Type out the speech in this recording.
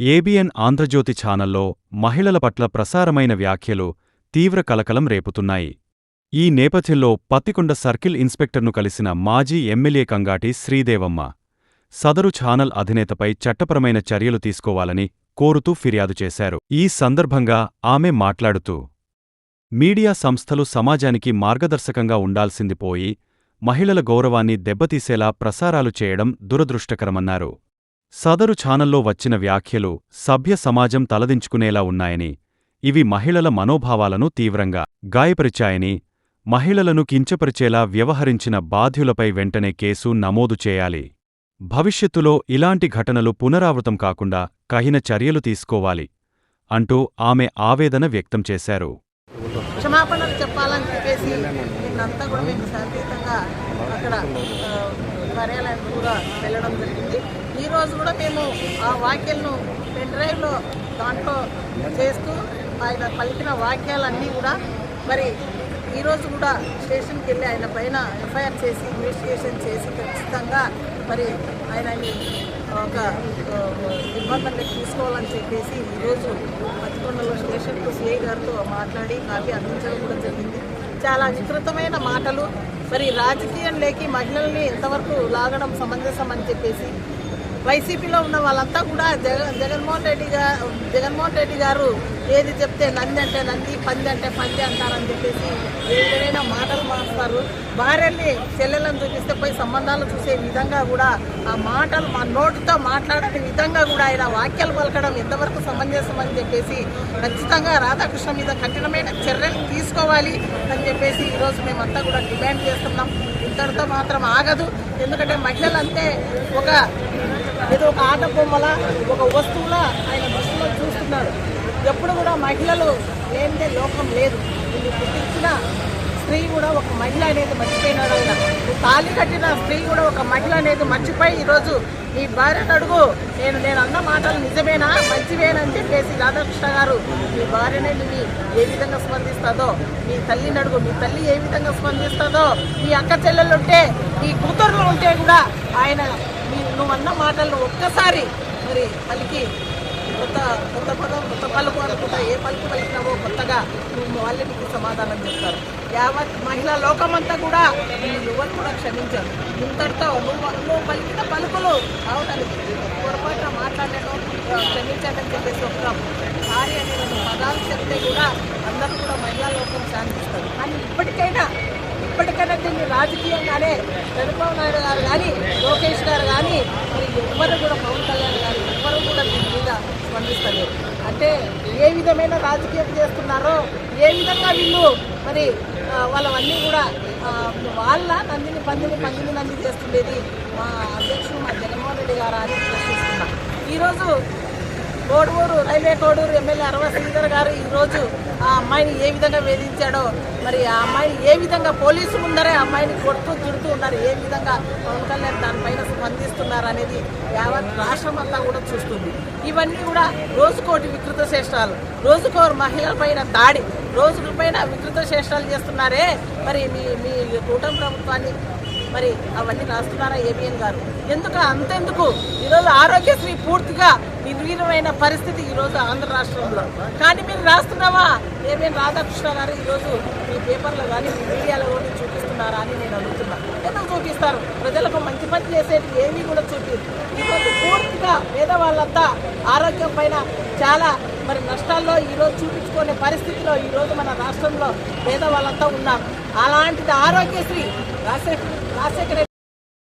ABN Andhra Jyothi ఛానల్లో మహిళల పట్ల ప్రసారమైన వ్యాఖ్యలు తీవ్ర కలకలం రేపుతున్నాయి. ఈ నేపథ్యంలో పత్తికొండ సర్కిల్ ఇన్స్పెక్టర్ను కలిసిన మాజీ ఎమ్మెల్యే కంగాటి శ్రీదేవమ్మ సదరు ఛానల్ అధినేతపై చట్టపరమైన చర్యలు తీసుకోవాలని కోరుతూ ఫిర్యాదు చేశారు. ఈ సందర్భంగా ఆమె మాట్లాడుతూ, మీడియా సంస్థలు సమాజానికి మార్గదర్శకంగా ఉండాల్సింది పోయి మహిళల గౌరవాన్ని దెబ్బతీసేలా ప్రసారాలు చేయడం దురదృష్టకరమన్నారు. సదరు ఛానల్లో వచ్చిన వ్యాఖ్యలు సభ్య సమాజం తలదించుకునేలా ఉన్నాయని, ఇవి మహిళల మనోభావాలను తీవ్రంగా గాయపరిచాయని, మహిళలను కించపరిచేలా వ్యవహరించిన బాధ్యులపై వెంటనే కేసు నమోదు చేయాలి. భవిష్యత్తులో ఇలాంటి ఘటనలు పునరావృతం కాకుండా కఠిన చర్యలు తీసుకోవాలి అంటూ ఆమె ఆవేదన వ్యక్తం చేశారు. క్షమాపణలు చెప్పాలని చెప్పేసి నిన్నంతా కూడా మేము శాంతియుతంగా అక్కడ కార్యాలయానికి కూడా వెళ్ళడం జరిగింది. ఈరోజు కూడా మేము ఆ వాక్యాలను పెన్ డ్రైవ్లో దాంట్లో చేస్తూ ఆయన పలికిన వాక్యాలన్నీ కూడా మరి ఈరోజు కూడా స్టేషన్కి వెళ్ళి ఆయన పైన ఎఫ్ఐఆర్ చేసి ఇన్వెస్టిగేషన్ చేసి ఖచ్చితంగా మరి ఆయనని ఒక నిబంధనలకు తీసుకోవాలని చెప్పేసి ఈరోజు పత్తికొండలో స్టేషన్కు సిఐ గారితో మాట్లాడి కాపీ అందించడం కూడా జరిగింది. చాలా వికృతమైన మాటలు, మరి రాజకీయంలోకి మహిళల్ని ఎంతవరకు లాగడం సమంజసం అని చెప్పేసి వైసీపీలో ఉన్న వాళ్ళంతా కూడా జగన్మోహన్ రెడ్డి గారు ఏది చెప్తే నంది అంటే నంది, పంది అంటే పంది అంటారని చెప్పేసి ఏదైనా మాటలు మారుస్తారు. భార్యల్ని చెల్లెలను చూపిస్తే పోయి సంబంధాలు చూసే విధంగా కూడా ఆ మాటలు మా నోటితో మాట్లాడని విధంగా కూడా ఆయన వాక్యాలు పలకడం ఎంతవరకు సమంజసం అని చెప్పేసి ఖచ్చితంగా రాధాకృష్ణ మీద కఠినమైన చర్యలు తీసుకోవాలి అని చెప్పేసి ఈరోజు మేమంతా కూడా డిమాండ్ చేస్తున్నాం. ఇంతటితో మాత్రం ఆగదు. ఎందుకంటే మహిళలంటే ఏదో ఒక ఆట బొమ్మల ఒక వస్తువులా ఆయన దృష్టిలో చూస్తున్నారు. ఎప్పుడు కూడా మహిళలు లేనిదే లోకం లేదు. ఇది పుట్టించిన స్త్రీ కూడా ఒక మహిళ అనేది మర్చిపోయినాడు. ఆయన తాళి కట్టిన స్త్రీ కూడా ఒక మహిళ అనేది మర్చిపోయి ఈరోజు నీ భార్యను అడుగు, నేను అన్న మాటలు నిజమేనా, మంచివేనని చెప్పేసి రాధాకృష్ణ గారు మీ భార్యనే నువ్వు ఏ విధంగా స్పందిస్తుందో, మీ తల్లిని అడుగు, మీ తల్లి ఏ విధంగా స్పందిస్తుందో, మీ అక్క చెల్లెళ్ళు ఉంటే, ఈ కూతుర్లు ఉంటే కూడా ఆయన నువ్వు అన్న మాటలను ఒక్కసారి మరి పలికి కొత్త పదం కొత్త పలుకు అనుకుంటా ఏ పలుకు పలికినావో కొత్తగా నువ్వు వాళ్ళకి సమాధానం చెప్తారు. యావత్ మహిళా లోకమంతా కూడా నువ్వు కూడా క్షమించారు. ఇంతటితో నువ్వు పలికిన పలుకులు అవడానికి పొరపాటున మాట్లాడలేను, క్షమించండి అని చెప్పేసి ఒక భార్య అనేది పదాలు చెప్తే కూడా అందరూ కూడా మహిళా లోకం శాంతిస్తారు. కానీ ఇప్పటికైనా దీన్ని రాజకీయంగానే చంద్రబాబు నాయుడు గారు కానీ, లోకేష్ గారు కానీ, మరి ఎవ్వరు కూడా పవన్ కళ్యాణ్ గారు ఎవ్వరు కూడా దీని మీద స్పందిస్తారు. అంటే ఏ విధమైన రాజకీయం చేస్తున్నారో, ఏ విధంగా వీళ్ళు మరి వాళ్ళవన్నీ కూడా వాళ్ళ నందిని నంది చేస్తుండేది మా అధ్యక్షుడు మా జగన్మోహన్ రెడ్డి గారు అని ప్రశ్నిస్తున్నా. ఈరోజు రైల్వే కోడూరు ఎమ్మెల్యే అరవ శ్రీధర్ గారు ఈరోజు ఆ అమ్మాయిని ఏ విధంగా వేధించాడో, మరి ఆ అమ్మాయిని ఏ విధంగా పోలీసు ముందరే అమ్మాయిని కొడుతూ తిడుతూ ఉన్నారు, ఏ విధంగా పవన్ కళ్యాణ్ దానిపైన స్పందిస్తున్నారు అనేది యావత్ రాష్ట్రం అంతా కూడా చూస్తుంది. ఇవన్నీ కూడా రోజుకోటి వికృత చేష్టాలు, రోజుకోరు మహిళల పైన దాడి, రోజులపైన వికృత చేష్టాలు చేస్తున్నారే. మరి మీ కూటమి ప్రభుత్వాన్ని మరి అవన్నీ రాస్తున్నారా ఏబిఎన్ గారు? అంతెందుకు ఈరోజు ఆరోగ్యశ్రీ పూర్తిగా నిర్వీర్యమైన పరిస్థితి ఈరోజు ఆంధ్ర రాష్ట్రంలో. కానీ మీరు రాస్తున్నావా ఏబిఎన్ రాధాకృష్ణ గారు? ఈరోజు మీ పేపర్లో కానీ మీ మీడియాలో కానీ చూపిస్తున్నారా అని నేను అడుగుతున్నా. ఎందుకు చూపిస్తారు? ప్రజలకు మంచి పని చేసేది ఏమీ కూడా చూపించారు. ఈరోజు పూర్తిగా పేదవాళ్ళంతా ఆరోగ్యం పైన చాలా మరి నష్టాల్లో ఈరోజు చూపించుకునే పరిస్థితిలో ఈరోజు మన రాష్ట్రంలో పేదవాళ్ళంతా ఉన్నారు. అలాంటిది ఆరోగ్యశ్రీ రాజశేఖర